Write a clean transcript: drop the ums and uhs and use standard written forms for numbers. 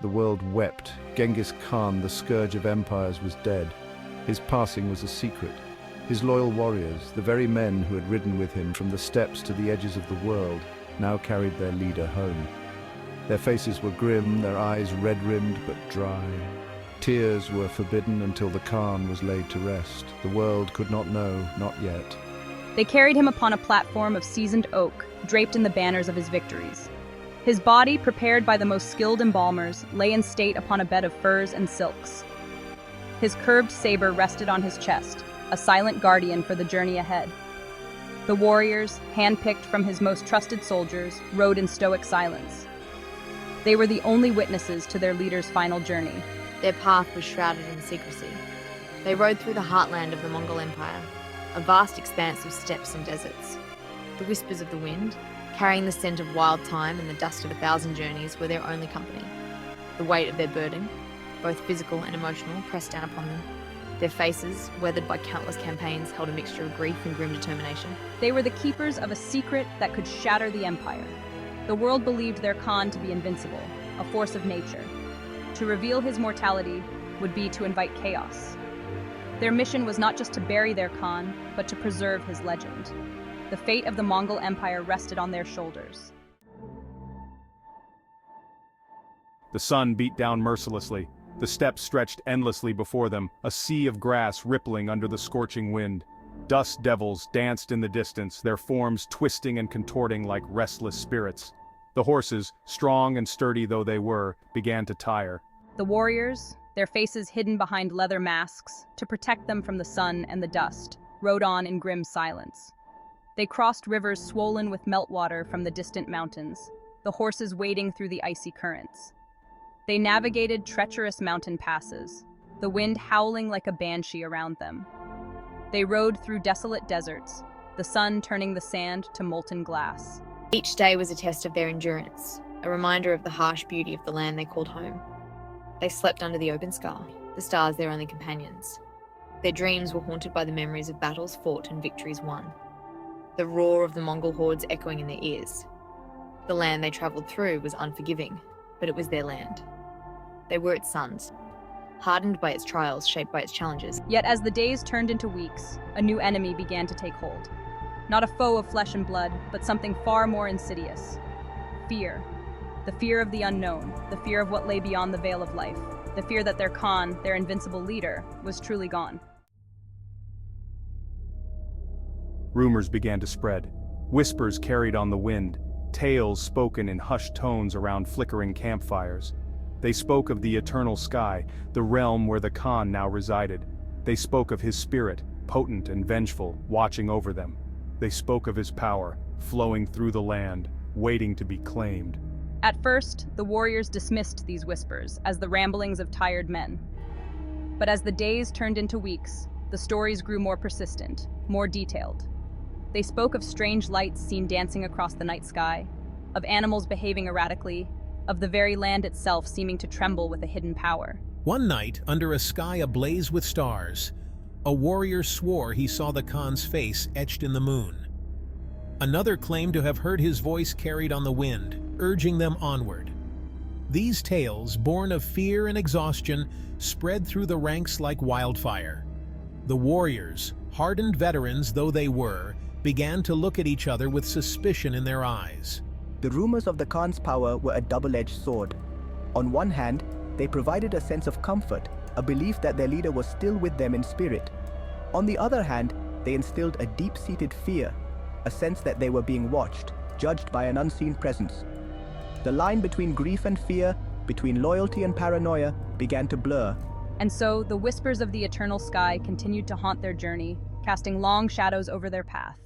The world wept. Genghis Khan, the scourge of empires, was dead. His passing was a secret. His loyal warriors, the very men who had ridden with him from the steppes to the edges of the world, now carried their leader home. Their faces were grim, their eyes red-rimmed but dry. Tears were forbidden until the Khan was laid to rest. The world could not know, not yet. They carried him upon a platform of seasoned oak, draped in the banners of his victories. His body, prepared by the most skilled embalmers, lay in state upon a bed of furs and silks. His curved saber rested on his chest, a silent guardian for the journey ahead. The warriors, handpicked from his most trusted soldiers, rode in stoic silence. They were the only witnesses to their leader's final journey. Their path was shrouded in secrecy. They rode through the heartland of the Mongol Empire, a vast expanse of steppes and deserts. The whispers of the wind, carrying the scent of wild thyme and the dust of 1,000 journeys, were their only company. The weight of their burden, both physical and emotional, pressed down upon them. Their faces, weathered by countless campaigns, held a mixture of grief and grim determination. They were the keepers of a secret that could shatter the empire. The world believed their Khan to be invincible, a force of nature. To reveal his mortality would be to invite chaos. Their mission was not just to bury their Khan, but to preserve his legend. The fate of the Mongol Empire rested on their shoulders. The sun beat down mercilessly. The steppes stretched endlessly before them, a sea of grass rippling under the scorching wind. Dust devils danced in the distance, their forms twisting and contorting like restless spirits. The horses, strong and sturdy though they were, began to tire. The warriors, their faces hidden behind leather masks to protect them from the sun and the dust, rode on in grim silence. They crossed rivers swollen with meltwater from the distant mountains, the horses wading through the icy currents. They navigated treacherous mountain passes, the wind howling like a banshee around them. They rode through desolate deserts, the sun turning the sand to molten glass. Each day was a test of their endurance, a reminder of the harsh beauty of the land they called home. They slept under the open sky, the stars their only companions. Their dreams were haunted by the memories of battles fought and victories won. The roar of the Mongol hordes echoing in their ears. The land they travelled through was unforgiving, but it was their land. They were its sons, hardened by its trials, shaped by its challenges. Yet as the days turned into weeks, a new enemy began to take hold. Not a foe of flesh and blood, but something far more insidious. Fear. The fear of the unknown, the fear of what lay beyond the veil of life, the fear that their Khan, their invincible leader, was truly gone. Rumors began to spread. Whispers carried on the wind, tales spoken in hushed tones around flickering campfires. They spoke of the eternal sky, the realm where the Khan now resided. They spoke of his spirit, potent and vengeful, watching over them. They spoke of his power, flowing through the land, waiting to be claimed. At first, the warriors dismissed these whispers as the ramblings of tired men. But as the days turned into weeks, the stories grew more persistent, more detailed. They spoke of strange lights seen dancing across the night sky, of animals behaving erratically, of the very land itself seeming to tremble with a hidden power. One night, under a sky ablaze with stars, a warrior swore he saw the Khan's face etched in the moon. Another claimed to have heard his voice carried on the wind, urging them onward. These tales, born of fear and exhaustion, spread through the ranks like wildfire. The warriors, hardened veterans though they were, began to look at each other with suspicion in their eyes. The rumors of the Khan's power were a double-edged sword. On one hand, they provided a sense of comfort, a belief that their leader was still with them in spirit. On the other hand, they instilled a deep-seated fear, a sense that they were being watched, judged by an unseen presence. The line between grief and fear, between loyalty and paranoia, began to blur. And so, the whispers of the eternal sky continued to haunt their journey, casting long shadows over their path.